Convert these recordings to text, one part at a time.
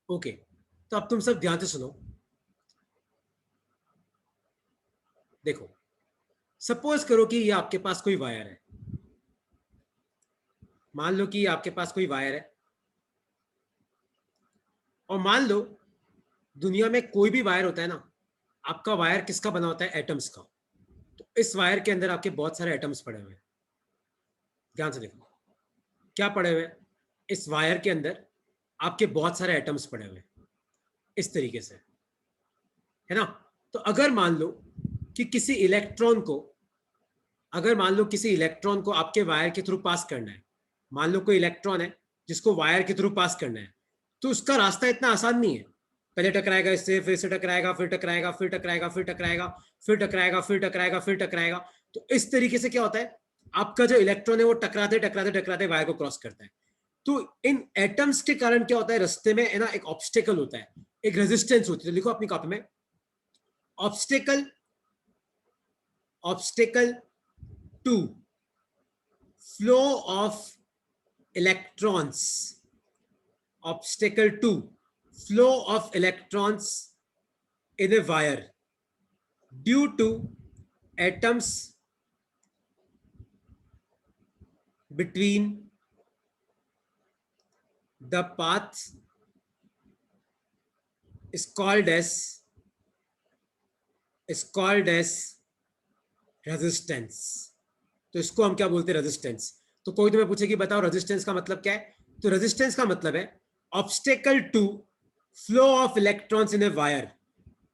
Okay, तो अब तुम सब ध्यान से सुनो। देखो, सपोज करो कि ये आपके पास कोई वायर है। मान लो कि आपके पास कोई वायर है, और मान लो दुनिया में कोई भी वायर होता है ना, आपका वायर किसका बना होता है? एटम्स का। तो इस वायर के अंदर आपके बहुत सारे एटम्स पड़े हुए हैं। ध्यान से देखो, क्या पड़े हुए हैं इस वायर के अंदर? आपके बहुत सारे एटम्स पड़े हुए हैं, इस तरीके से, है ना। तो अगर मान लो कि किसी इलेक्ट्रॉन को, अगर मान लो किसी इलेक्ट्रॉन को आपके वायर के थ्रू पास करना है, मान लो कोई इलेक्ट्रॉन है जिसको वायर के थ्रू पास करना है, तो उसका रास्ता इतना आसान नहीं है। पहले टकराएगा इससे, फिर से टकराएगा, फिर टकराएगा, फिर टकराएगा, फिर टकराएगा, फिर टकराएगा, फिर टकराएगा, फिर टकराएगा। तो इस तरीके से क्या होता है, आपका जो इलेक्ट्रॉन है वो टकराते टकराते टकराते वायर को क्रॉस करता है। तो इन एटम्स के कारण क्या होता है, रास्ते में है ना एक ऑब्स्टेकल होता है, एक रेजिस्टेंस होती है। तो लिखो अपनी कॉपी में, obstacle, obstacle to flow of electrons, obstacle to flow of electrons in a wire due to atoms between the path is called as resistance। तो इसको हम क्या बोलते हैं? रेजिस्टेंस। तो कोई तुम्हें पूछे कि बताओ रेजिस्टेंस का मतलब क्या है, तो रेजिस्टेंस का मतलब है obstacle to flow of electrons in a wire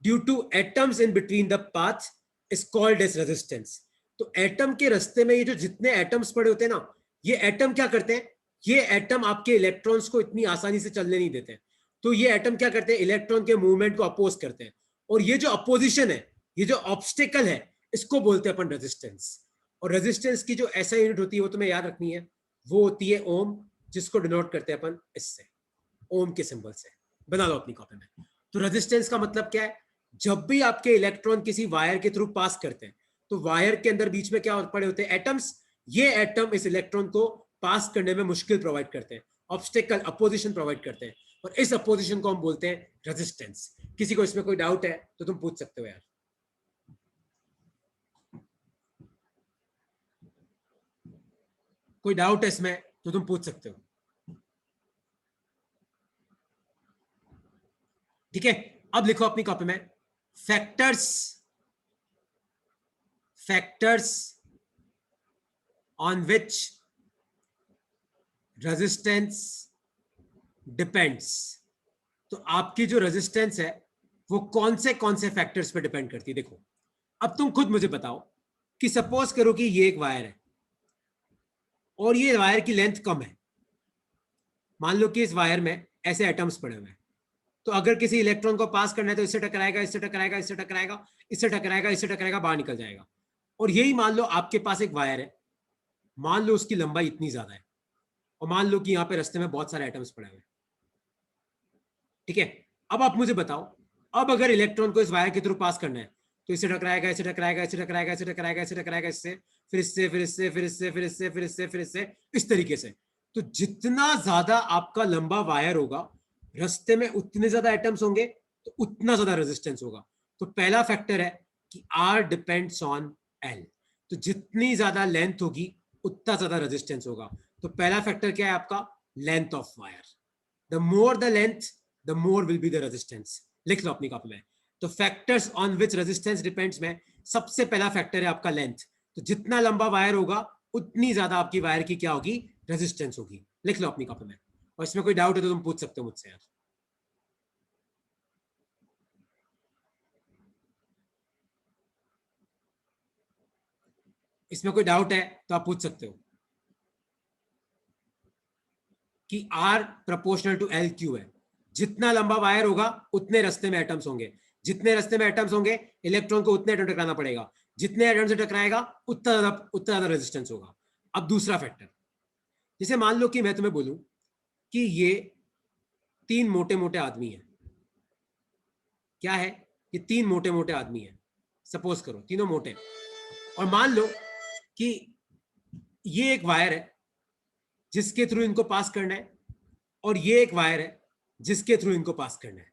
due to atoms in between the path is called as resistance. तो एटम के रास्ते में ये जो जितने एटम्स पड़े होते हैं ना, ये एटम क्या करते हैं, ये एटम आपके इलेक्ट्रॉन्स को इतनी आसानी से चलने नहीं देते। तो ये एटम क्या करते हैं, इलेक्ट्रॉन के मूवमेंट को अपोज करते हैं। और ये जो अपोजिशन है, ये जो ऑब्स्टेकल है, इसको बोलते हैं अपन रेजिस्टेंस। और रेजिस्टेंस की जो ऐसा यूनिट होती है वो तुम्हें याद रखनी है, वो होती है ओम, जिसको डिनोट करते हैं अपन इससे, ओम के सिंबल से। बना लो अपनी कॉपी में। तो रेजिस्टेंस का मतलब क्या है, जब भी आपके इलेक्ट्रॉन किसी वायर के थ्रू पास करते हैं, तो वायर के अंदर बीच में क्या पड़े होते हैं? एटम्स। ये एटम इस इलेक्ट्रॉन को पास करने में मुश्किल प्रोवाइड करते हैं, ऑब्स्टेकल, अपोजिशन प्रोवाइड करते हैं, और इस अपोजिशन को हम बोलते हैं रेजिस्टेंस। किसी को इसमें कोई डाउट है तो तुम पूछ सकते हो यार। कोई डाउट है इसमें तो तुम पूछ सकते हो, ठीक है। अब लिखो अपनी कॉपी में, factors, factors on which resistance depends. तो आपकी जो रेजिस्टेंस है वो कौन से फैक्टर्स पे डिपेंड करती है? देखो, अब तुम खुद मुझे बताओ कि सपोज करो कि ये एक वायर है और ये वायर की लेंथ कम है। मान लो कि इस वायर में ऐसे एटम्स पड़े हुए हैं, तो अगर किसी इलेक्ट्रॉन को पास करना है तो इससे टकराएगा, इससे टकराएगा, इससे टकराएगा, इससे टकराएगा, इससे टकराएगा, बाहर निकल जाएगा। और यही मान लो आपके पास एक वायर है, मान लो उसकी लंबाई इतनी ज्यादा है, और मान लो कि यहाँ पे रास्ते में बहुत सारे एटम्स पड़े हुए हैं, ठीक है। अब आप मुझे बताओ, अब अगर इलेक्ट्रॉन को इस वायर के थ्रू पास करना है, तो इससे टकराएगा, इससे टकराएगा, इससे टकराएगा, इससे टकराएगा, इससे टकराएगा, इससे, फिर इससे, फिर इससे, फिर इससे, फिर इससे, फिर इससे, फिर इससे, इस तरीके से। तो जितना ज्यादा आपका लंबा वायर होगा, रास्ते में उतने ज्यादा एटम्स होंगे, तो उतना ज्यादा रेजिस्टेंस होगा। तो पहला फैक्टर है कि आर डिपेंड्स ऑन एल। तो जितनी ज्यादा लेंथ होगी उतना ज्यादा रेजिस्टेंस होगा। तो पहला फैक्टर क्या है आपका? Length of wire. The more the length, the more will be the resistance। लिख लो अपनी कॉपी में। तो factors on which resistance depends में सबसे पहला फैक्टर है आपका लेंथ। तो जितना लंबा वायर होगा उतनी ज्यादा आपकी वायर की क्या होगी? रेजिस्टेंस होगी। लिख लो अपनी कॉपी में। और इसमें कोई डाउट है तो तुम पूछ सकते हो मुझसे यार। इसमें कोई डाउट है तो आप पूछ सकते हो कि R proportional to L Q है। जितना लंबा वायर होगा उतने रास्ते में एटम्स होंगे, जितने रास्ते में एटम्स होंगे इलेक्ट्रॉन को उतने एटम टकराना पड़ेगा, जितने एटम से टकराएगा उतना ज्यादा रेजिस्टेंस होगा। अब दूसरा फैक्टर, जैसे मान लो कि मैं तुम्हें बोलूं कि ये तीन मोटे मोटे आदमी हैं। क्या है? ये तीन मोटे मोटे आदमी हैं, सपोज करो तीनों मोटे। और मान लो कि ये एक वायर है जिसके थ्रू इनको पास करना है, और ये एक वायर है जिसके थ्रू इनको पास करना है,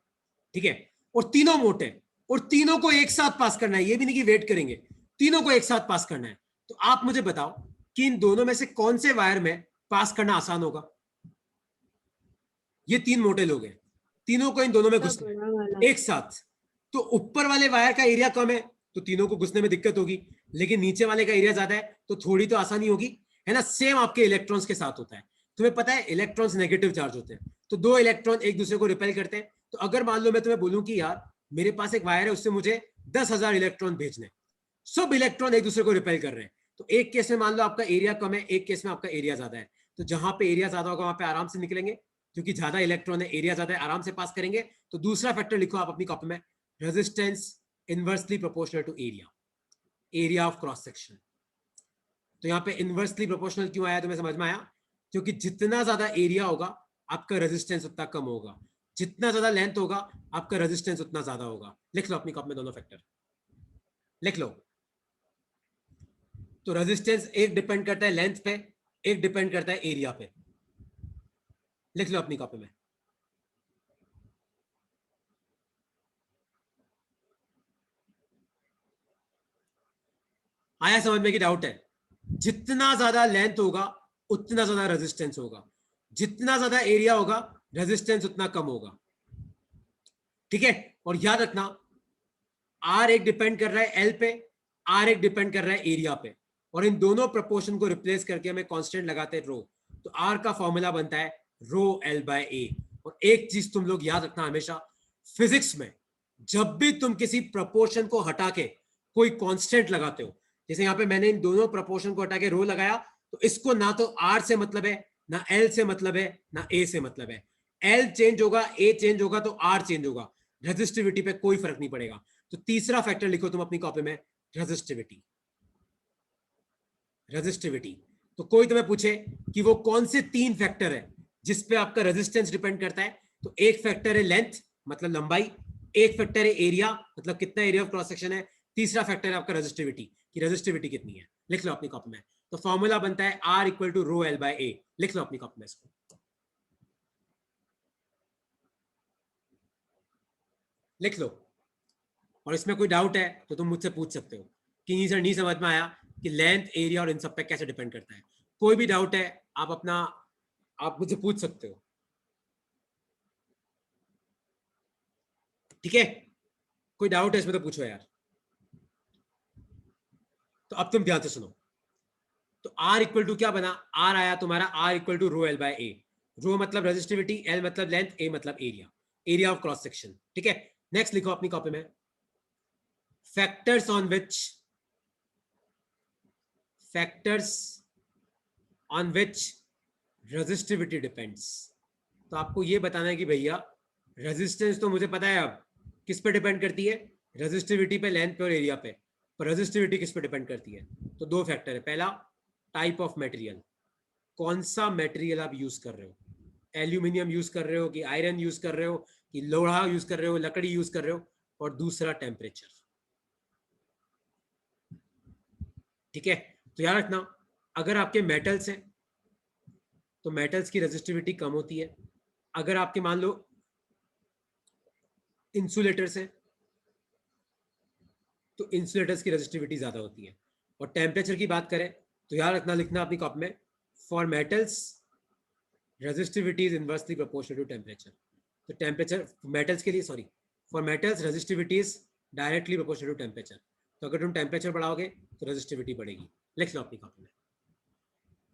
ठीक है, और तीनों मोटे और तीनों को एक साथ पास करना है, ये भी नहीं कि वेट करेंगे, तीनों को एक साथ पास करना है। तो आप मुझे बताओ कि इन दोनों में से कौन से वायर में पास करना आसान होगा? ये तीन मोटे लोग हैं, तीनों को इन दोनों में घुसना है एक साथ, तो ऊपर वाले वायर का एरिया कम है तो तीनों को घुसने में दिक्कत होगी, लेकिन नीचे वाले का एरिया ज्यादा है तो थोड़ी तो आसानी होगी, है ना। सेम आपके इलेक्ट्रॉन्स के साथ होता है। तुम्हें पता है इलेक्ट्रॉन्स नेगेटिव चार्ज होते हैं, तो दो इलेक्ट्रॉन एक दूसरे को रिपेल करते हैं। तो अगर मान लो मैं तुम्हें बोलूं कि यार मेरे पास एक वायर है, उससे मुझे 10,000 इलेक्ट्रॉन भेजने, सब इलेक्ट्रॉन एक दूसरे को रिपेल कर रहे हैं, तो एक केस में मान लो आपका एरिया कम है, एक केस में आपका एरिया ज्यादा है। तो जहां पे एरिया ज्यादा होगा वहां पे आराम से निकलेंगे, क्योंकि ज्यादा इलेक्ट्रॉन है, एरिया ज्यादा है, आराम से पास करेंगे। तो दूसरा फैक्टर लिखो आप अपनी कॉपी में, resistance inversely proportional to area, area of cross section. तो यहाँ पे इनवर्सली प्रोपोर्शनल क्यों आया, तुम्हें समझ में आया? क्योंकि जितना ज्यादा एरिया होगा आपका रेजिस्टेंस उतना कम होगा, जितना ज्यादा लेंथ होगा आपका रेजिस्टेंस उतना ज्यादा होगा। लिख लो अपनी कॉपी में दोनों फैक्टर, लिख लो। तो रेजिस्टेंस एक डिपेंड करता है लेंथ पे, एक डिपेंड करता है एरिया पे। लिख लो अपनी कॉपी में। आया समझ में कि डाउट है? जितना ज्यादा लेंथ होगा उतना ज्यादा रेजिस्टेंस होगा, जितना ज्यादा एरिया होगा रेजिस्टेंस उतना कम होगा, ठीक है। और याद रखना आर एक डिपेंड कर रहा है एल पे, आर एक डिपेंड कर रहा है एरिया पे, और इन दोनों प्रपोर्शन को रिप्लेस करके हमें कांस्टेंट लगाते हैं रो। तो आर का फॉर्मूला बनता है रो एल बाय ए। और एक चीज तुम लोग याद रखना हमेशा, फिजिक्स में जब भी तुम किसी प्रपोर्शन को हटा के कोई कांस्टेंट लगाते हो, जैसे यहां पे मैंने इन दोनों प्रपोर्शन को हटा के रो लगाया, तो इसको ना तो आर से मतलब है, ना एल से मतलब है, ना ए से मतलब है। एल चेंज होगा, ए चेंज होगा, तो आर चेंज होगा, रेजिस्टिविटी पे कोई फर्क नहीं पड़ेगा। तो तीसरा फैक्टर लिखो तुम अपनी कॉपी में, रेजिस्टिविटी। रेजिस्टिविटी, तो कोई तुम्हें पूछे कि वो कौन से तीन फैक्टर है जिसपे आपका रेजिस्टेंस डिपेंड करता है, तो एक फैक्टर है लेंथ मतलब लंबाई, एक फैक्टर है एरिया मतलब कितना एरिया ऑफ क्रॉस सेक्शन है, तीसरा फैक्टर है आपका रेजिस्टिविटी कि रेजिस्टिविटी कितनी है। लिख लो अपनी कॉपी में। तो फॉर्मूला बनता है R equal to rho L by A. लिख लो अपनी कॉपी में इसको, लिख लो। और इसमें कोई डाउट है तो तुम मुझसे पूछ सकते हो कि नहीं सर नहीं समझ में आया कि लेंथ एरिया और इन सब पे कैसे डिपेंड करता है। कोई भी डाउट है आप अपना, आप मुझे पूछ सकते हो, ठीक है। कोई डाउट है इसमें तो पूछो यार। तो अब तुम ध्यान से सुनो। तो आर इक्वल टू क्या बना, आर आया तुम्हारा R equal to rho L by A. Rho मतलब रेजिस्टिविटी, एल मतलब लेंथ, ए मतलब area, area of cross section, ठीक है। नेक्स्ट लिखो अपनी कॉपी में, factors on which, factors on which resistivity depends. तो आपको ये बताना है कि भैया रेजिस्टेंस तो मुझे पता है, अब किस पे डिपेंड करती है, रेजिस्टिविटी पे, लेंथ पे और एरिया पे, पर रेजिस्टिविटी किस पे डिपेंड करती है? तो दो फैक्टर है, पहला टाइप ऑफ मटेरियल, कौन सा मटेरियल आप यूज कर रहे हो, एल्यूमिनियम यूज कर रहे हो कि आयरन यूज कर रहे हो कि लोहा यूज कर रहे हो, लकड़ी यूज कर रहे हो, और दूसरा टेम्परेचर, ठीक है। तो याद रखना अगर आपके मेटल्स हैं तो मेटल्स की रेजिस्टिविटी कम होती है, अगर आपके मान लो इंसुलेटर्स हैं तो इंसुलेटर्स की रेजिस्टिविटी ज्यादा होती है। और टेम्परेचर की बात करें तो याद रखना, लिखना अपनी कॉपी में, for metals resistivity is inversely proportional to temperature. तो टेम्परेचर मेटल्स के लिए, sorry, for metals resistivity is directly proportional to temperature. तो अगर तुम टेम्परेचर बढ़ाओगे तो रेजिस्टिविटी बढ़ेगी। लिख लो अपनी कॉपी में।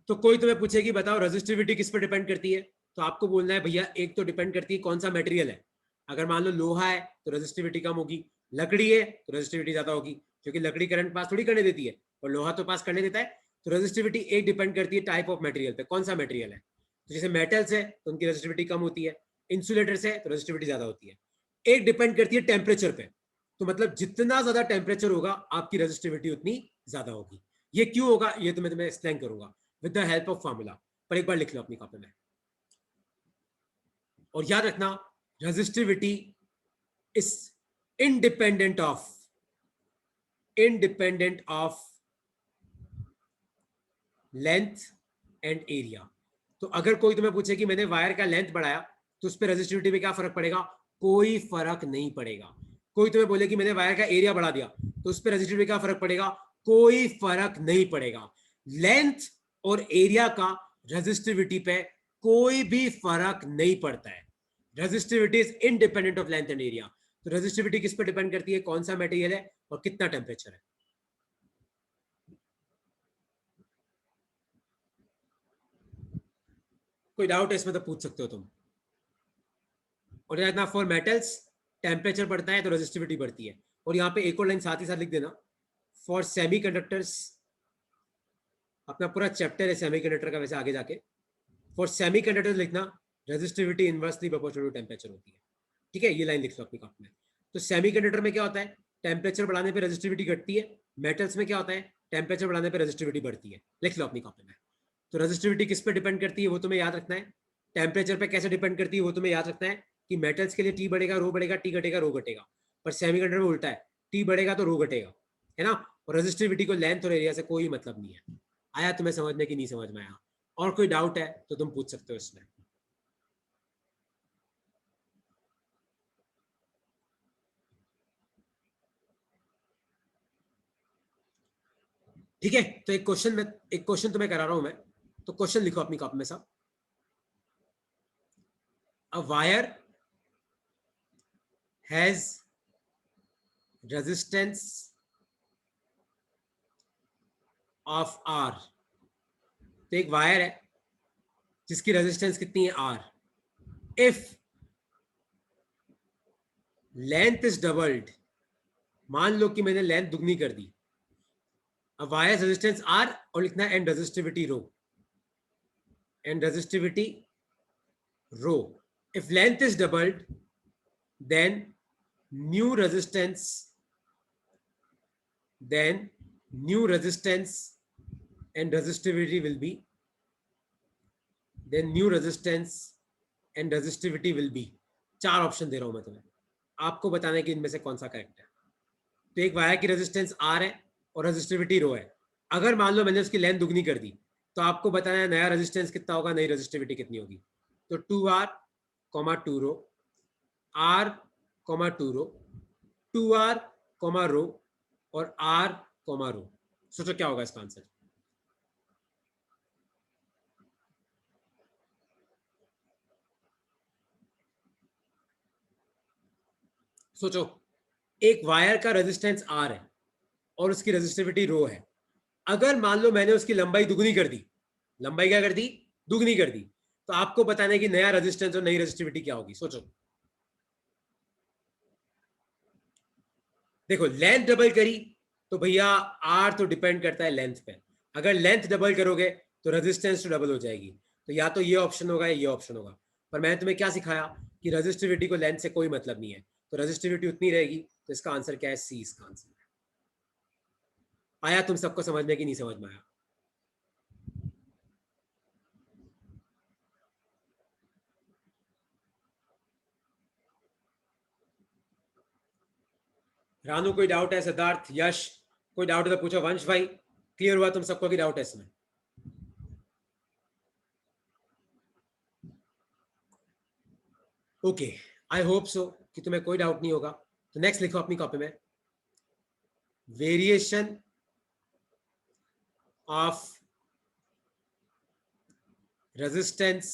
तो कोई तुम्हें पूछेगी बताओ रेजिस्टिविटी किस पर डिपेंड करती है, तो आपको बोलना है भैया एक तो डिपेंड करती है कौन सा मटेरियल है। अगर मान लो लोहा है तो रेजिस्टिविटी कम होगी, लकड़ी है तो रेजिस्टिविटी ज्यादा होगी, क्योंकि लकड़ी करंट पास थोड़ी करने देती है और लोहा तो पास करने देता है। तो रेजिस्टिविटी एक डिपेंड करती है टाइप ऑफ मटेरियल पे, कौन सा मटेरियल है। तो जैसे मेटल्स है तो उनकी रेजिस्टिविटी कम होती है, इंसुलेटर्स है तो रेजिस्टिविटी ज्यादा होती है। एक डिपेंड करती है टेम्परेचर पे, तो मतलब जितना ज्यादा टेम्परेचर होगा आपकी रेजिस्टिविटी उतनी ज्यादा होगी। ये क्यों होगा ये तो मैं तुम्हें एक्सप्लेन करूंगा with the help of formula, पर एक बार लिख लो अपनी कॉपी में। और याद रखना resistivity is independent of, independent of length and area. तो अगर कोई तुम्हें पूछे कि मैंने वायर का लेंथ बढ़ाया तो उस पर रेजिस्टिविटी में क्या फर्क पड़ेगा? कोई फर्क नहीं पड़ेगा। कोई तुम्हें बोले कि मैंने वायर का एरिया बढ़ा दिया, तो उस पर रेजिस्टिविटी क्या फर्क पड़ेगा? कोई फर्क नहीं पड़ेगा। लेंथ और एरिया का रेजिस्टिविटी पे कोई भी फर्क नहीं पड़ता है। Resistivity is independent of length and area. तो रेजिस्टिविटी किस पर डिपेंड करती है? कौन सा मटेरियल है और कितना टेम्परेचर है। कोई डाउट है इसमें तो पूछ सकते हो तुम। और इतना फॉर मेटल्स टेम्परेचर बढ़ता है तो रेजिस्टिविटी बढ़ती है। और यहाँ पे एक और लाइन साथ ही साथ लिख देना, फॉर सेमीकंडक्टर्स, अपना पूरा चैप्टर है सेमीकंडक्टर का वैसे आगे जाके, फॉर सेमीकंडक्टर्स लिखना resistivity inversely proportional to temperature होती है। ठीक है, ये लाइन लिख लो अपनी कॉपी में। तो सेमीकंडक्टर में क्या होता है? टेम्परेचर बढ़ाने पे रेजिस्टिविटी घटती है। मेटल्स में क्या होता है? टेम्परेचर बढ़ाने पे रेजिस्टिविटी बढ़ती है। लिख लो अपनी कॉपी में। तो रेजिस्टिविटी किस पे डिपेंड करती है वो तुम्हें याद रखना है। टेम्परेचर पे कैसे डिपेंड करती है वो तुम्हें याद रखना है कि मेटल्स के लिए टी बढ़ेगा रो बढ़ेगा, टी घटेगा रो घटेगा। पर सेमीकंडक्टर में उल्टा है, टी बढ़ेगा तो रो घटेगा, है ना। और रेजिस्टिविटी को लेंथ और एरिया से कोई मतलब नहीं है। आया तुम्हें समझ में कि नहीं समझ में आया? और कोई डाउट है तो तुम पूछ सकते हो इसमें। ठीक है, तो एक क्वेश्चन तुम्हें करा रहा हूं मैं, तो क्वेश्चन लिखो अपनी कॉपी में सब। A wire has resistance of R. तो एक वायर है जिसकी रेजिस्टेंस कितनी है? R. If length is doubled, मान लो कि मैंने लेंथ दुगनी कर दी। अब वायर रेजिस्टेंस आर और लिखना है and resistivity rho, and resistivity rho. If length is doubled then new resistance and resistivity will be, चार ऑप्शन दे रहा हूं मैं तुम्हें, आपको बताना है कि इनमें से कौन सा करेक्ट है। तो एक वायर की रेजिस्टेंस आर है और रेजिस्टिविटी रो है। अगर मान लो मैंने उसकी लेंथ दुगनी कर दी, तो आपको बताना है नया रेजिस्टेंस कितना होगा, नई रेजिस्टिविटी कितनी होगी। तो 2R, 2 रो, R, 2 रो, 2R, रो और R, रो। सोचो क्या होगा इसका आंसर। सोचो, एक वायर का रेजिस्टेंस R है और उसकी रेजिस्टिविटी रो है। अगर मान लो मैंने उसकी लंबाई दुगनी कर दी, लंबाई क्या कर दी? दुगनी कर दी, तो आपको बताना है कि नया रेजिस्टेंस और नई रेजिस्टिविटी क्या होगी। सोचो, देखो लेंथ डबल करी तो भैया आर तो डिपेंड करता है लेंथ पे। अगर लेंथ डबल करोगे तो रेजिस्टेंस तो डबल हो जाएगी। तो या तो ये ऑप्शन होगा या ये ऑप्शन होगा। पर मैंने तुम्हें क्या सिखाया कि रेजिस्टिविटी को लेंथ से कोई मतलब नहीं है, तो रेजिस्टिविटी उतनी रहेगी। तो इसका आंसर क्या है? सी इसका आंसर है। आया तुम सबको समझ में कि नहीं समझ में आया? रानू कोई डाउट है? सिद्धार्थ, यश कोई डाउट है तो पूछो। वंश भाई क्लियर हुआ तुम सबको कि डाउट है इसमें? ओके, आई होप सो कि तुम्हें कोई डाउट नहीं होगा। तो नेक्स्ट लिखो अपनी कॉपी में, variation of resistance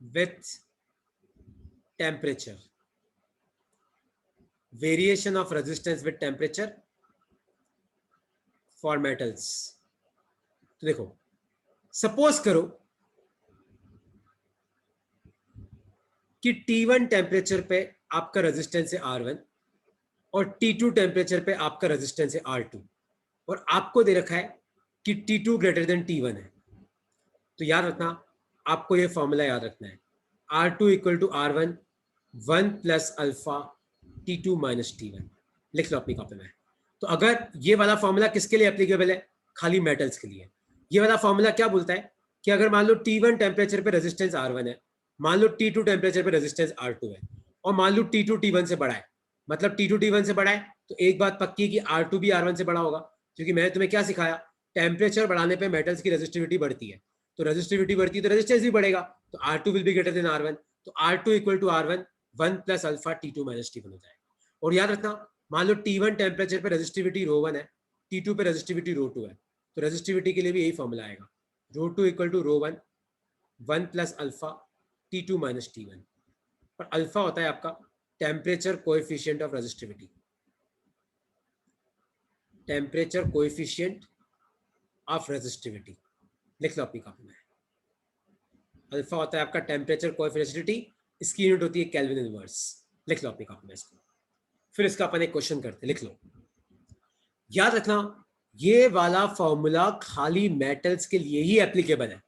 with temperature, variation of resistance with temperature for metals। तो देखो, सपोज करो कि T1 टेम्परेचर पे आपका रेजिस्टेंस है R1 और T2 टेम्परेचर पे आपका रेजिस्टेंस है R2, और आपको दे रखा है कि T2 ग्रेटर देन T1 है। तो याद रखना, आपको ये फॉर्मूला याद रखना है, R2 equal to R1 1 plus alpha T2 minus T1। लिख लो अपनी कॉपी में। तो अगर ये वाला फॉर्मूला किसके लिए एप्लीकेबल है? खाली मेटल्स के लिए। ये वाला फॉर्मूला क्या बोलता है कि अगर मान लो T1 टेम्परेचर पे रेजिस्टेंस R1 है, मान लो T2 टेम्परेचर पे रेजिस्टेंस R2 है, और मान लो T2 T1 से बड़ा है, मतलब T2 T1 से बड़ा है, तो एक बात पक्की है कि R2 भी R1 से बड़ा होगा। क्योंकि मैंने तुम्हें क्या सिखाया? टेम्परेचर बढ़ाने पे मेटल्स की रेजिस्टिविटी बढ़ती है। तो रेजिस्टिविटी बढ़ती है तो रेजिस्टेंस भी बढ़ेगा, तो R2 will be greater than R1, तो R2 equal to R1 1 plus alpha T2 minus T1 हो जाएगा। और याद रखना, मान लो T1 टेम्परेचर पे रेजिस्टिविटी ρ1 है, T2 पे रेजिस्टिविटी ρ2 है, तो रेजिस्टिविटी के लिए भी यही फॉर्मूला आएगा, ρ2 equal to ρ1 1 plus alpha T2 minus T1, पर अल्फा होता है आपका temperature coefficient of resistivity, temperature coefficient of resistivity, लिख लो अपनी कॉपी में। अल्फा होता है आपका टेम्परेचर कोएफिशिएंट, इसकी यूनिट होती है केल्विन इनवर्स, लिख लो अपनी कॉपी में इसको। फिर इसका अपन एक क्वेश्चन करते हैं, लिख लो। याद रखना ये वाला फॉर्मूला खाली मेटल्स के लिए ही एप्लीकेबल है,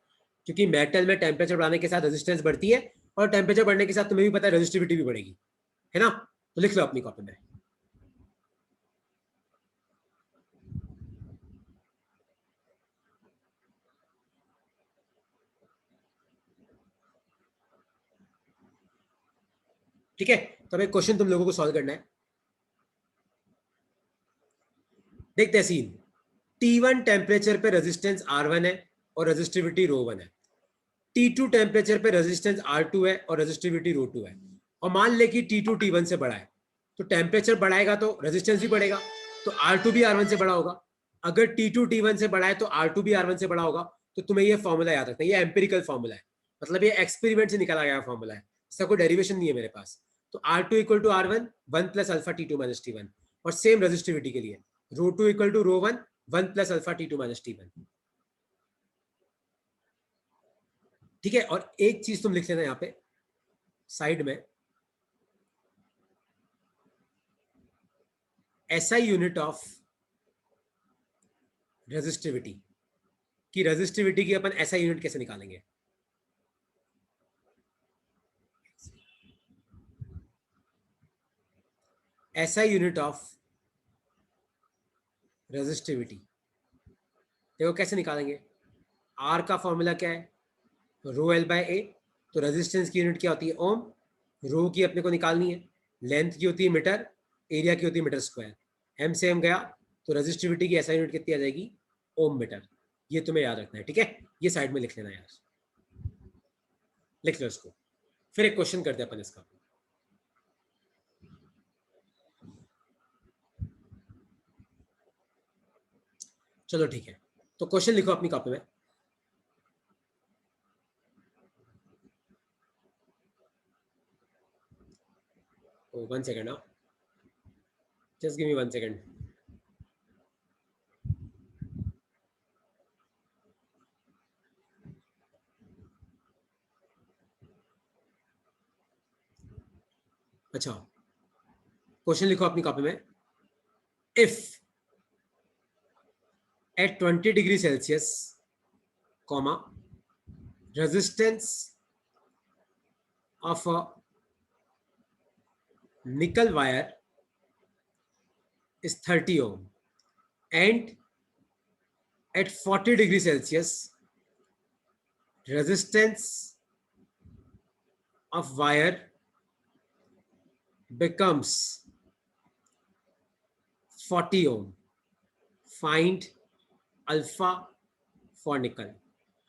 क्योंकि मेटल में टेम्परेचर बढ़ाने के साथ रेजिस्टेंस बढ़ती है और टेम्परेचर बढ़ने के साथ तुम्हें भी पता है रेजिस्टिविटी भी बढ़ेगी, है ना। तो लिख लो अपनी कॉपी में। ठीक है, तो अब एक क्वेश्चन तुम लोगों को सॉल्व करना है। देखते हैं सीन। T1 टेम्परेचर पे रेजिस्टेंस R1 है और रेजिस्टिविटी ρ1 है। T2 टेम्परेचर पे रेजिस्टेंस R2 है और रेजिस्टिविटी ρ2 है। और मान ले कि T2 T1 से बड़ा है, तो टेम्परेचर बढ़ाएगा तो रेजिस्टेंस भी बढ़ेगा, तो R2 भी R1 से बड़ा होगा। अगर T2 T1 से बड़ा है तो R2 भी R1 से बड़ा होगा। तो तुम्हें ये फॉर्मूला याद रखना है, ये एम्पिरिकल फॉर्मूला है, मतलब ये एक्सपेरिमेंट से निकाला गया फॉर्मूला है, इसका कोई डेरिवेशन नहीं है मेरे पास। तो R2 equal to R1 1 plus alpha T2 minus T1, और सेम रेजिस्टिविटी के लिए ρ2 equal to ρ1 1 plus alpha T2 minus T1। ठीक है, और एक चीज तुम लिख लेना यहाँ पे साइड में, SI यूनिट ऑफ रेजिस्टिविटी, की रेजिस्टिविटी की अपन SI यूनिट कैसे निकालेंगे। SI यूनिट ऑफ रेजिस्टिविटी देखो कैसे निकालेंगे। R का फॉर्मूला क्या है, रो एल बाय ए, तो रेजिस्टेंस की यूनिट क्या होती है ओम, रो की अपने को निकालनी है, लेंथ की होती है मीटर, एरिया की होती है मीटर स्क्वायर, एम से एम गया, तो रेजिस्टिविटी की एसआई यूनिट कितनी आ जाएगी, ओम मीटर। ये तुम्हें याद रखना है, ठीक है, ये साइड में लिख लेना यार, लिख लो इसको। फिर एक क्वेश्चन करते हैं अपन इसका। चलो ठीक है, तो क्वेश्चन लिखो अपनी कॉपी में। Oh, 1 second now. Just give me 1 second. अच्छा, क्वेश्चन लिखो अपनी कॉपी में। If at 20 degree Celsius, comma, resistance of a nickel wire is 30 ohm, and at 40 degree Celsius, resistance of wire becomes 40 ohm. Find alpha for निकल।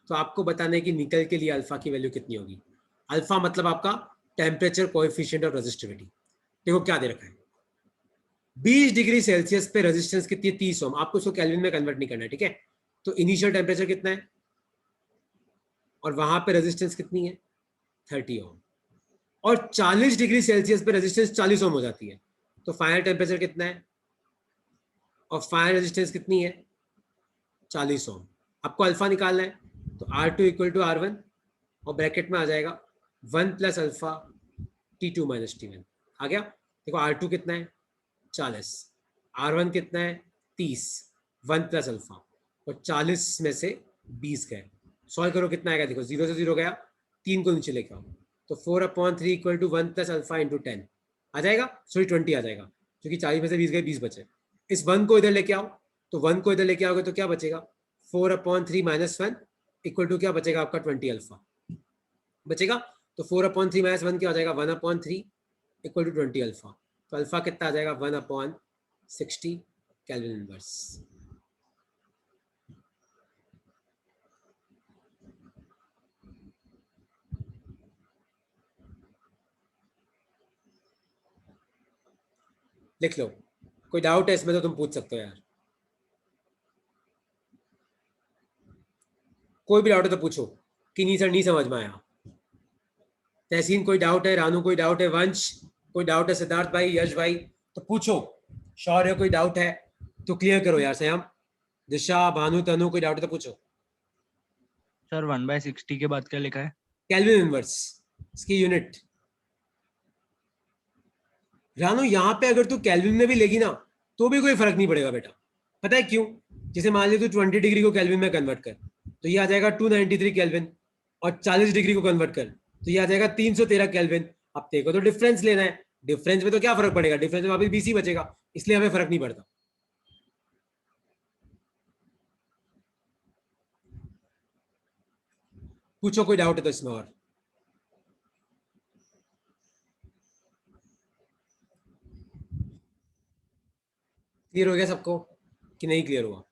तो आपको बताना है कि निकल के लिए अल्फा की वैल्यू कितनी होगी। अल्फा मतलब आपका टेम्परेचर कोएफिशिएंट ऑफ रेजिस्टिविटी। देखो क्या दे रखा है, 20 डिग्री सेल्सियस पे रेजिस्टेंस कितनी है, 30 ओम। आपको उसको केल्विन में कन्वर्ट नहीं करना है, ठीक है। तो इनिशियल टेम्परेचर कितना है और वहां पे रेजिस्टेंस कितनी है, 30 ओम। और 40 डिग्री सेल्सियस पे रेजिस्टेंस 40 ओम हो जाती है, तो फाइनल टेम्परेचर कितना है और फाइनल रेजिस्टेंस कितनी है, 40 ओम। आपको अल्फा निकालना है, तो R2 इक्वल टू R1 और ब्रैकेट में आ जाएगा 1 plus alpha T2 minus T1। आ गया। देखो R2 कितना है 40, R1 कितना है 30, 1 प्लस अल्फा, और 40 में से 20 गए। सॉल्व करो कितना आएगा, देखो 0 से 0 गया, 3 को नीचे लेके आओ, तो 4/3 equal to 1 plus alpha into 10 आ जाएगा, सॉरी 20 आ जाएगा, क्योंकि 40 में से 20 गए, 20 बचे। इस 1 को इधर लेके आओ, तो 1 को इधर लेके आओगे तो क्या बचेगा, 4/3 माइनस 1 इक्वल टू क्या बचेगा आपका 20 अल्फा बचेगा। तो 4/3 माइनस 1 क्या हो जाएगा, 1/3 इक्वल टू 20 अल्फा। तो अल्फा कितना आ जाएगा, 1/60 केल्विन इनवर्स। लिख लो, कोई डाउट है इसमें तो तुम पूछ सकते हो यार, कोई भी डाउट है तो पूछो कि नहीं सर नहीं समझ में आया। तहसीन कोई डाउट है, रानू कोई डाउट है, वंश कोई डाउट है, सिद्धार्थ भाई, यश भाई, तो पूछो। शौर्य कोई डाउट है तो क्लियर करो यार। सयाम, दिशा, भानु, तनु कोई डाउट है तो पूछो। सर 1/60 के बाद क्या लिखा है? केल्विन इनवर्स, इसकी यूनिट। रानू यहाँ पे अगर तू केल्विन में भी लेगी ना तो भी कोई फर्क नहीं पड़ेगा बेटा। पता है क्यों? जैसे मान ली तू 20 डिग्री को केल्विन में कन्वर्ट कर तो ये आ जाएगा 293 केल्विन, और 40 डिग्री को कन्वर्ट कर तो ये आ जाएगा 313 केल्विन। अब तेरे को तो डिफरेंस लेना है, डिफरेंस में तो क्या फर्क पड़ेगा, डिफरेंस में वापस बीसी बचेगा, इसलिए हमें फर्क नहीं पड़ता। पूछो कोई डाउट है तो इसमें। और क्लियर हो गया सबको कि नहीं क्लियर हुआ?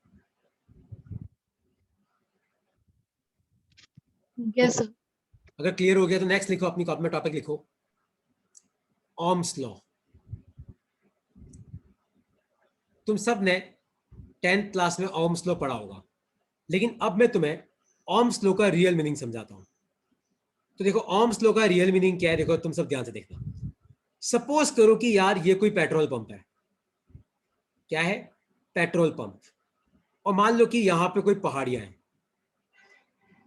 Yes sir. अगर क्लियर हो गया तो नेक्स्ट लिखो, अपनी कॉपी में टॉपिक लिखो, ओम्स लॉ। तुम सब ने 10th क्लास में ओम्स लॉ पढ़ा होगा, लेकिन अब मैं तुम्हें ओम्स लॉ का रियल मीनिंग समझाता हूं। तो देखो ओम्स लॉ का रियल मीनिंग क्या है, देखो तुम सब ध्यान से देखना। सपोज करो कि यार ये कोई पेट्रोल पंप है, क्या है, पेट्रोल पंप, और मान लो कि यहां पे कोई पहाड़ियां हैं,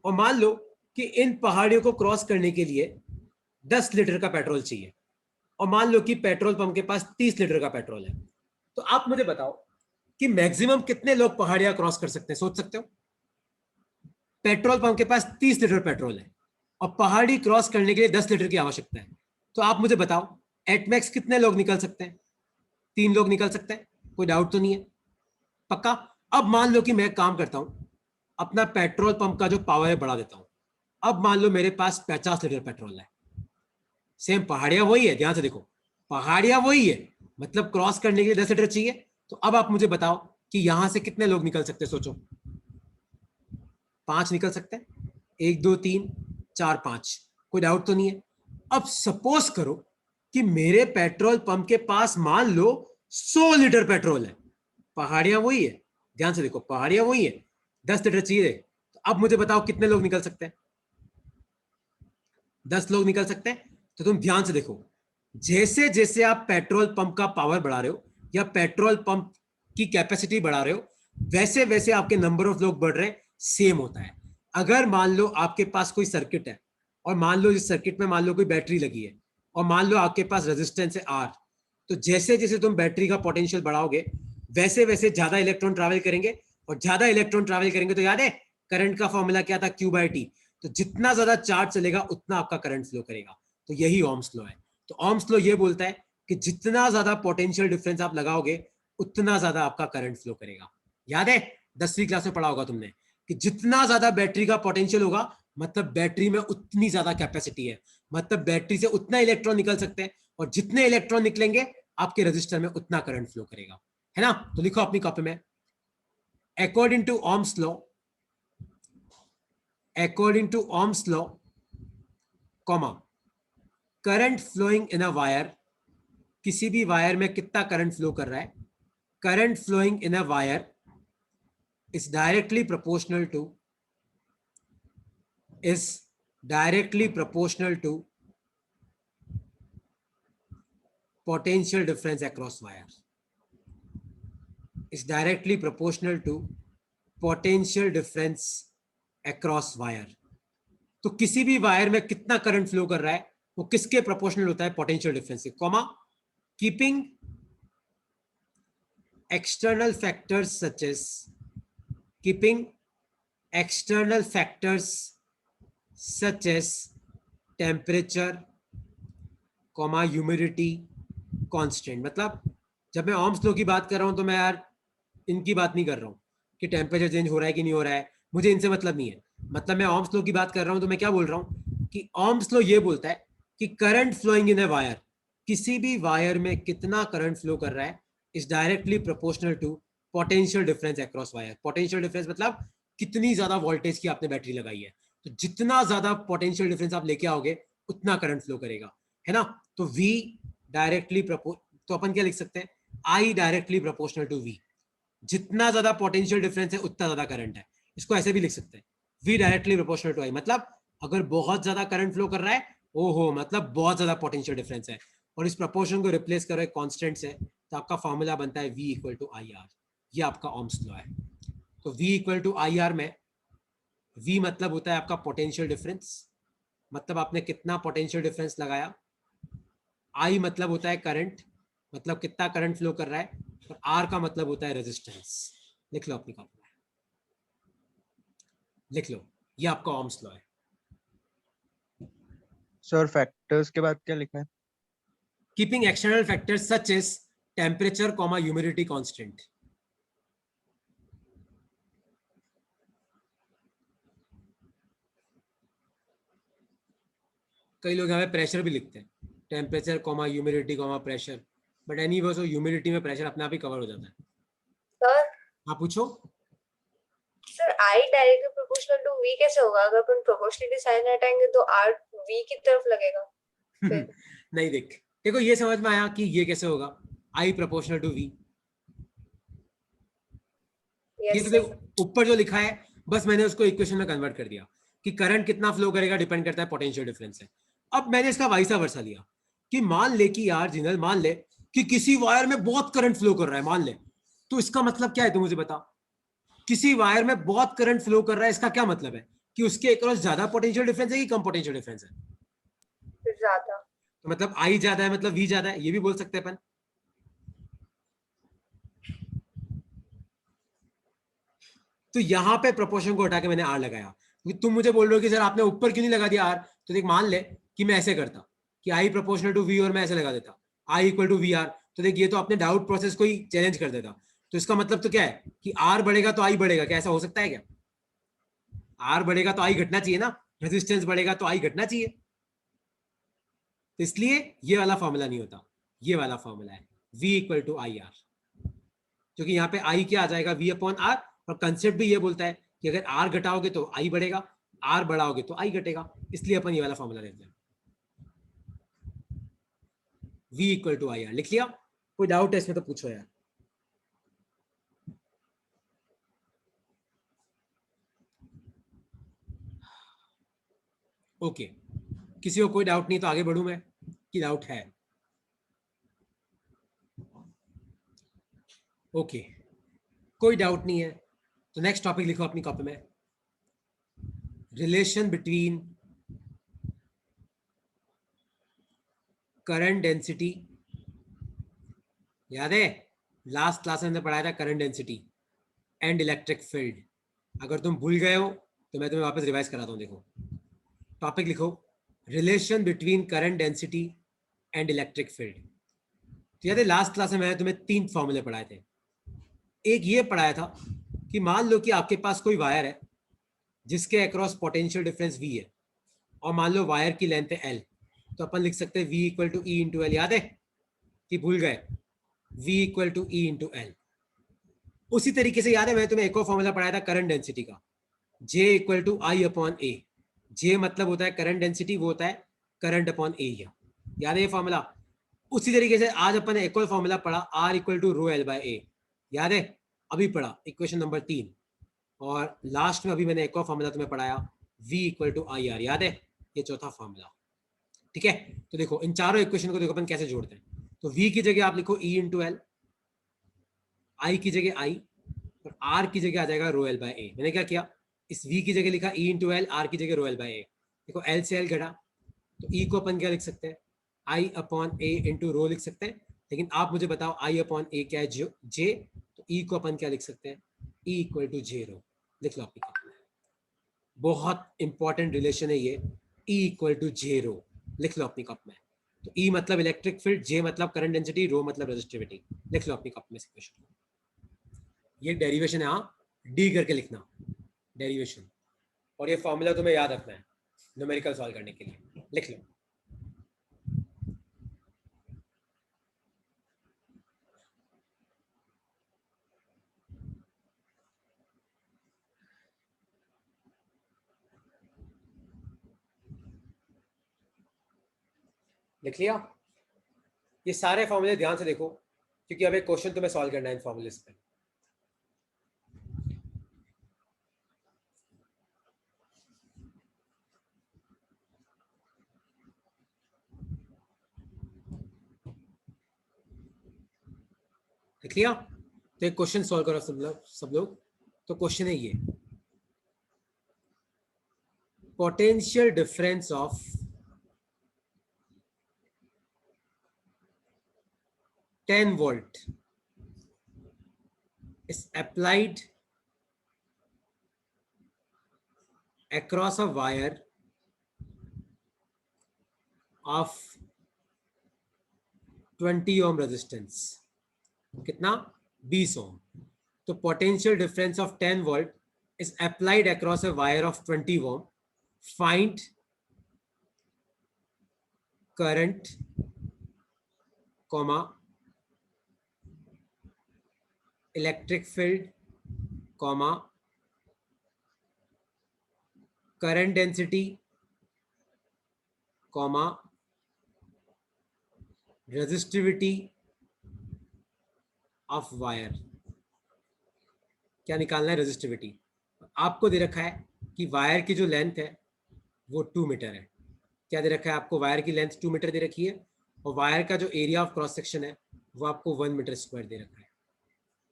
और मान लो कि इन पहाड़ियों को क्रॉस करने के लिए 10 लीटर का पेट्रोल चाहिए, और मान लो कि पेट्रोल पंप के पास 30 लीटर का पेट्रोल है। तो आप मुझे बताओ कि मैक्सिमम कितने लोग पहाड़ियां क्रॉस कर सकते हैं, सोच सकते हो? पेट्रोल पंप के पास 30 लीटर पेट्रोल है और पहाड़ी क्रॉस करने के लिए 10 लीटर की आवश्यकता है। तो आप मुझे बताओ एटमैक्स कितने लोग निकल सकते हैं? 3 लोग निकल सकते हैं, कोई डाउट तो नहीं है? पक्का? अब मान लो कि मैं काम करता हूं, अपना पेट्रोल पंप का जो पावर है बढ़ा देता हूं। अब मान लो मेरे पास 50 लीटर पेट्रोल है, सेम पहाड़ियां वही है, ध्यान से देखो, पहाड़ियां वही है, मतलब क्रॉस करने के लिए 10 लीटर चाहिए। तो अब आप मुझे बताओ कि यहां से कितने लोग निकल सकते हैं, सोचो। 5 निकल सकते हैं, 1 2 3 4 5, कोई डाउट तो नहीं है? अब सपोज करो कि मेरे पेट्रोल पंप के पास मान लो 100 लीटर पेट्रोल है, पहाड़ियां वही है, ध्यान से देखो, पहाड़ियां वही है, 10 लीटर चाहिए। तो अब मुझे बताओ कितने लोग निकल सकते हैं? 10 लोग निकल सकते हैं। तो तुम ध्यान से देखो, जैसे जैसे आप पेट्रोल पंप का पावर बढ़ा रहे हो या पेट्रोल पंप की कैपेसिटी बढ़ा रहे हो, वैसे वैसे आपके नंबर ऑफ लोग बढ़ रहे हैं, सेम होता है। अगर मान लो आपके पास कोई सर्किट है और मान लो इस सर्किट में मान लो कोई बैटरी लगी है और मान लो आपके पास रेजिस्टेंस है आर, तो जैसे जैसे तुम बैटरी का पोटेंशियल बढ़ाओगे वैसे वैसे ज्यादा इलेक्ट्रॉन ट्रैवल करेंगे, और ज्यादा इलेक्ट्रॉन ट्रैवल करेंगे तो याद है करंट का फॉर्मूला क्या था, क्यू बाई टी। तो जितना ज्यादा चार्ज चलेगा उतना आपका करंट फ्लो करेगा। तो यही ओम्स लॉ है। तो ओम्स लॉ ये बोलता है कि जितना ज्यादा पोटेंशियल डिफरेंस आप लगाओगे उतना ज्यादा आपका करंट फ्लो करेगा। याद है 10वीं क्लास में पढ़ा होगा तुमने कि जितना ज्यादा बैटरी का पोटेंशियल होगा मतलब बैटरी में उतनी ज्यादा कैपेसिटी है, मतलब बैटरी से उतना इलेक्ट्रॉन निकल सकते हैं, और जितने इलेक्ट्रॉन निकलेंगे आपके रजिस्टर में उतना करंट फ्लो करेगा, है ना? तो लिखो अपनी कॉपी में, according to Ohm's law, according to Ohm's law, comma, current flowing in a wire, किसी भी वायर में कितना करंट फ्लो कर रहा है, current flowing in a wire is directly proportional to potential difference across wire, is directly proportional to potential difference across wire। तो किसी भी वायर में कितना करंट फ्लो कर रहा है वो किसके प्रोपोर्शनल होता है, पोटेंशियल डिफरेंस से, comma, keeping external factors such as temperature, humidity constant. मतलब जब मैं ओम्स लॉ की बात कर रहा हूं तो मैं यार इनकी बात नहीं कर रहा हूं कि टेम्परेचर चेंज हो रहा है कि नहीं हो रहा है, मुझे इनसे मतलब नहीं है। मतलब मैं ओम्स लॉ की बात कर रहा हूं तो मैं क्या बोल रहा हूं कि ओम्स लॉ ये बोलता है कि current flowing in a wire, किसी भी वायर में कितना करंट फ्लो कर रहा है is directly proportional to potential difference across wire. Potential difference मतलब कितनी ज्यादा वोल्टेज की आपने बैटरी लगाई है, तो जितना ज्यादा पोटेंशियल डिफरेंस आप लेके आओगे उतना करंट फ्लो करेगा, है ना? तो V डायरेक्टली तो अपन क्या लिख सकते हैं, I directly proportional to V। जितना ज्यादा पोटेंशियल डिफरेंस है उतना ज्यादा करंट है। इसको ऐसे भी लिख सकते हैं, V directly proportional to I, मतलब अगर बहुत ज्यादा करंट फ्लो कर रहा है, ओहो मतलब बहुत ज्यादा पोटेंशियल डिफरेंस है, और इस प्रोपोर्शन को रिप्लेस करो एक कांस्टेंट से, तो आपका फॉर्मूला बनता है V equal to I R. ये आपका ओम्स लॉ है। तो V equal to I R में V मतलब होता है आपका पोटेंशियल डिफरेंस, मतलब आपने कितना पोटेंशियल डिफरेंस लगाया। I मतलब होता है करंट, मतलब कितना करंट फ्लो कर रहा है, और R का मतलब होता है रेजिस्टेंस। लिख लो अपनी कॉपी में, लिख लो, ये आपका ओम्स लॉ है। सर फैक्टर्स के बाद क्या लिखा है? Keeping external factors such as temperature comma humidity constant. कई लोग यहाँ पे प्रेशर भी लिखते हैं, temperature comma humidity comma pressure, but any वो ह्यूमिडिटी में प्रेशर अपने आप ही कवर हो जाता है। सर हाँ पूछो। Sir I directly proportional to V कैसे होगा? अगर अपन प्रोपोर्शनलिटी साइन हटाएंगे तो आर वी की तरफ लगेगा फिर। नहीं, देखो ये समझ में आया कि ये कैसे होगा, आई प्रोपोर्शनल टू वी। ये यस तो सर। देखो ऊपर जो लिखा है, बस मैंने उसको इक्वेशन में कन्वर्ट कर दिया कि करंट कितना फ्लो करेगा डिपेंड करता है पोटेंशियल डिफरेंस से। अब मैंने इसका वाइसा वर्सा लिया कि मान ले कि यार जिनल, मान ले कि किसी वायर में बहुत करंट फ्लो कर रहा है, मान ले, तो इसका मतलब क्या है, तो मुझे बता। किसी वायर में बहुत करंट फ्लो कर रहा है, इसका क्या मतलब है कि उसके अक्रॉस ज्यादा पोटेंशियल डिफरेंस है कि कम पोटेंशियल डिफरेंस है। फिर ज्यादा। तो मतलब आई ज्यादा है मतलब वी ज्यादा है, ये भी बोल सकते हैं अपन। तो यहां पे प्रोपोर्शन को हटा के मैंने आर लगाया, क्योंकि तुम मुझे बोल रहे हो कि सर आपने ऊपर क्यों नहीं लगा दिया आर। तो देख मान ले कि मैं ऐसे करता कि आई प्रोपोर्शनल टू वी और मैं ऐसे लगा देता I equal to we are, तो देख ये तो अपने डाउट प्रोसेस को ही चैलेंज कर देता। तो इसका मतलब तो क्या है कि आर बढ़ेगा तो आई बढ़ेगा, क्या ऐसा हो सकता है क्या? आर बढ़ेगा तो आई घटना चाहिए ना, रेजिस्टेंस बढ़ेगा तो आई घटना चाहिए। तो इसलिए ये वाला फॉर्मूला नहीं होता, ये वाला फॉर्मूला है V equal to I R, क्योंकि यहाँ पे आई क्या आ जाएगा V अपॉन आर, और कंसेप्ट भी ये बोलता है कि अगर आर घटाओगे तो आई बढ़ेगा, आर बढ़ाओगे तो आई घटेगा, इसलिए अपन ये वाला फॉर्मूला लेते हैं। V equal to I R लिख लिया। कोई डाउट है इसमें तो पूछो यार। ओके, किसी को कोई डाउट नहीं तो आगे बढ़ू मैं, कि डाउट है? ओके, कोई डाउट नहीं है तो नेक्स्ट टॉपिक लिखो अपनी कॉपी में, रिलेशन बिटवीन करंट डेंसिटी। याद है लास्ट क्लास में हमने पढ़ाया था current density and electric field. अगर तुम भूल गए हो तो मैं तुम्हें वापस रिवाइज कराता हूं। देखो टॉपिक लिखो, relation between current density and electric field. तो याद है लास्ट क्लास में मैंने तुम्हें 3 फॉर्मूले पढ़ाए थे। एक ये पढ़ाया था कि मान लो कि आपके पास कोई वायर है जिसके अक्रॉस पोटेंशियल डिफरेंस V है, और मान लो वायर की लेंथ है L, तो अपन लिख सकते हैं V equal to E into L. याद है कि भूल गए? V equal to E into L. उसी तरीके से याद है मैंने तुम्हें एक और फॉर्मूला पढ़ाया था करंट डेंसिटी का, J equal to I upon A. J मतलब होता है करंट डेंसिटी, वो होता है करंट अपॉन एरिया। याद है ये फॉर्मूला? उसी तरीके से आज अपन ने एक और फॉर्मूला पढ़ा R equal to rho L by A. याद है? अभी पढ़ा इक्वेशन नंबर 3। और लास्ट में अभी मैंने एक और फॉर्मूला तुम्हें पढ़ाया V equal to I R. याद है? ये चौथा फॉर्मूला। ठीक है, तो देखो इन चारों इक्वेशन को देखो अपन कैसे जोड़ते हैं। तो V की जगह आप लिखो E इंटू एल, आई की जगह आई, और आर की जगह आ जाएगा रो एल बाय ए। मैंने क्या किया, इस V की जगह लिखा E इंटू एल, आर की जगह रो एल बाय ए। देखो एल से एल घटा, तो E को अपन क्या लिख सकते हैं, आई अपॉन ए इंटू रो लिख सकते हैं। लेकिन आप मुझे बताओ आई अपॉन ए क्या है, जे, तो E को अपन क्या लिख सकते हैं, E इक्वल टू जे रो। लिख लो आपकी कॉपी में, बहुत इंपॉर्टेंट रिलेशन है ये, E इक्वल टू जे रो। लिख लो अपनी कॉपी में। तो E मतलब इलेक्ट्रिक फील्ड, जे मतलब करंट डेंसिटी, रो मतलब रेजिस्टिविटी। लिख लो अपनी कॉपी में इक्वेशन। ये डेरिवेशन है, हाँ डी करके लिखना, डेरिवेशन। और ये फॉर्मूला तुम्हें याद रखना है न्यूमेरिकल सॉल्व करने के लिए। लिख लो। लिख लिया? ये सारे फॉर्मूले ध्यान से देखो, क्योंकि अब एक क्वेश्चन तुम्हें सॉल्व करना है इन फॉर्मूलेस पे। देख लिया? तो एक क्वेश्चन सॉल्व करो सब लोग। तो क्वेश्चन है ये, potential difference of 10 volt is applied across a wire of 20 ohm resistance। कितना? 20 ohm। तो potential difference of 10 volt is applied across a wire of 20 ohm। Find current, comma, electric field, comma, current density, comma, resistivity of wire। क्या निकालना है? Resistivity. आपको दे रखा है कि wire की जो लेंथ है वो 2 मीटर है। क्या दे रखा है आपको? वायर की लेंथ 2 मीटर दे रखी है और वायर का जो एरिया ऑफ क्रॉस सेक्शन है वो आपको 1 मीटर स्क्वायर दे रखा है।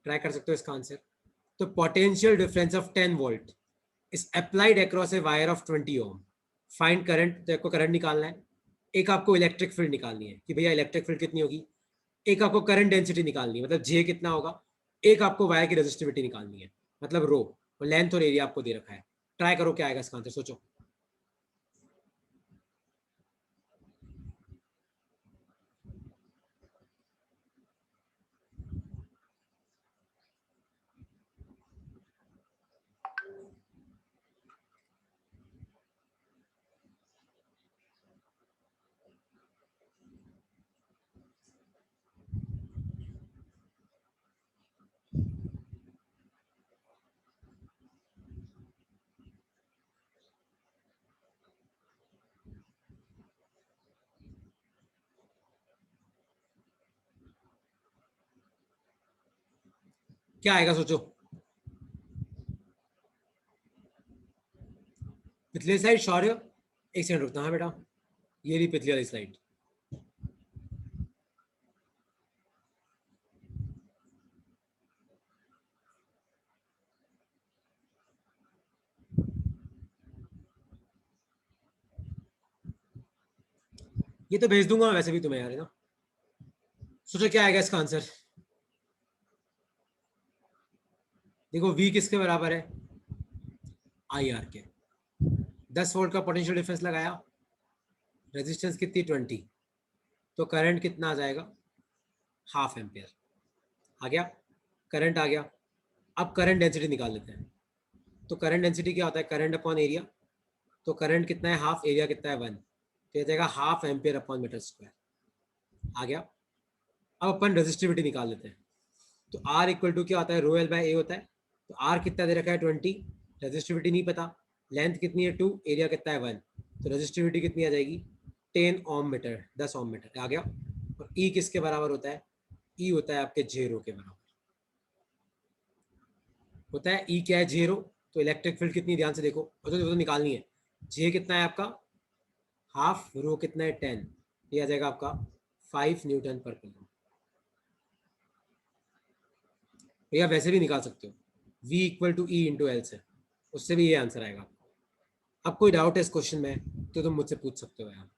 ट्राई कर सकते हो इसका आंसर। तो potential difference of 10 volt is applied across a wire of 20 ohm. Find current, तो आपको करंट निकालना है। एक आपको इलेक्ट्रिक फील्ड निकालनी है कि भैया इलेक्ट्रिक फील्ड कितनी होगी। एक आपको करंट डेंसिटी निकालनी है, मतलब जे कितना होगा। एक आपको वायर की रेजिस्टिविटी निकालनी है, मतलब रो। और लेंथ और एरिया आपको दे रखा है। ट्राई करो क्या आएगा इसका आंसर, सोचो। क्या आएगा सोचो। पिछले साइड शौर्य, एक सेकंड रुकना है बेटा। ये रही पिछली वाली स्लाइड। ये तो भेज दूंगा वैसे भी तुम्हें यार, है ना। सोचो क्या आएगा इसका आंसर। देखो V किसके बराबर है? IR के। 10 वोल्ट का पोटेंशियल डिफरेंस लगाया, रेजिस्टेंस कितनी? 20। तो करंट कितना आ जाएगा? Half ampere. आ गया? करंट आ गया। अब करंट डेंसिटी निकाल लेते हैं। तो करंट डेंसिटी क्या होता है? Current upon area. तो करंट कितना है? हाफ। एरिया कितना है? 1। तो ये जाएगा half ampere upon metre square. आ गया? अब अपन रेजिस्टिविटी निकाल लेते हैं। तो R इक्वल टू क्या होता है? रो एल बाय ए होता है। तो R कितना दे रखा है? 20। रेजिस्टिविटी नहीं पता। लेंथ कितनी है? 2। एरिया कितना है? 1। तो रेजिस्टिविटी कितनी आ जाएगी? 10 ओम मीटर, 10 ओम मीटर। आ गया? और E किसके बराबर होता है? E होता है आपके जेरो के बराबर होता है। E क्या है? जेरो। तो इलेक्ट्रिक फील्ड कितनी, ध्यान से देखो, तो निकालनी है। J कितना है आपका? हाफ। रो कितना है? 10। ये आ जाएगा आपका 5 न्यूटन पर कूलम। या वैसे भी निकाल सकते हो, V equal to E into L से, उससे भी ये आंसर आएगा। अब कोई डाउट है इस क्वेश्चन में तो तुम मुझसे पूछ सकते हो यार।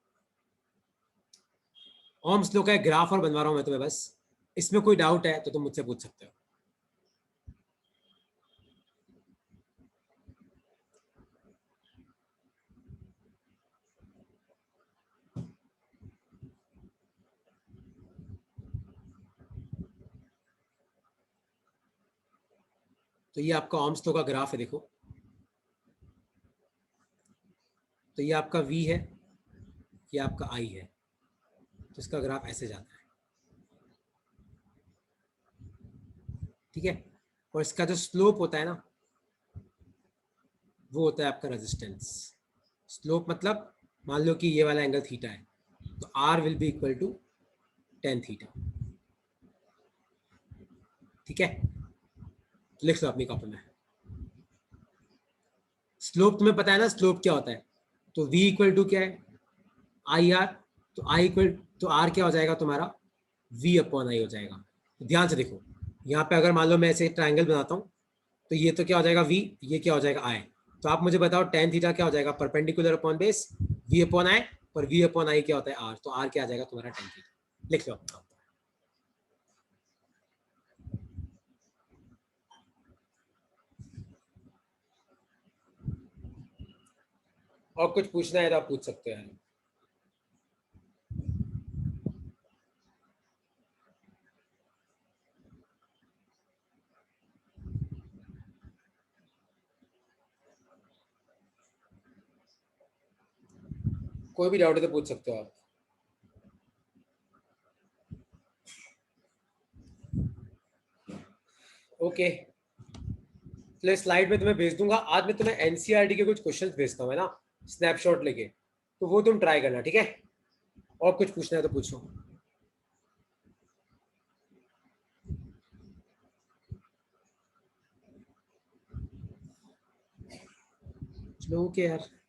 ओम्स लॉ का एक ग्राफ और बनवा रहा हूं मैं तुम्हें, बस इसमें कोई डाउट है तो तुम मुझसे पूछ सकते हो। तो ये आपका ओम्स लॉ का ग्राफ है, देखो। तो ये आपका V है, ये आपका I है। तो इसका ग्राफ ऐसे जाता है, ठीक है। और इसका जो स्लोप होता है ना, वो होता है आपका रेजिस्टेंस। स्लोप मतलब मान लो कि ये वाला एंगल थीटा है, तो R will be equal to 10 theta. ठीक है, लिख लो अपनी कॉपी में। स्लोप तुम्हें पता है ना, स्लोप क्या होता है? तो v इक्वल टू क्या है? I R. तो आई इक्वल तो आर क्या हो जाएगा तुम्हारा? v अपॉन आई हो जाएगा। तो ध्यान से देखो, यहाँ पे अगर मान लो मैं ऐसे ट्राइंगल बनाता हूँ, तो ये तो क्या हो जाएगा v, ये क्या हो जाएगा i। तो आप मुझे बताओ टेन थीटा क्या हो जाएगा? Perpendicular upon base v upon I, और v अपॉन आई क्या होता है? r। तो r क्या आ जाएगा तुम्हारा? Tan theta. लिख लो। और कुछ पूछना है तो आप पूछ सकते हैं। कोई भी डाउट है तो पूछ सकते हो आप। ओके, चलिए स्लाइड में तुम्हें भेज दूंगा। आज मैं तुम्हें एनसीईआरटी के कुछ क्वेश्चंस भेजता हूँ, है ना, स्नैपशॉट लेके, तो वो तुम ट्राई करना, ठीक है। और कुछ पूछना है तो पूछो। चलो ओके यार।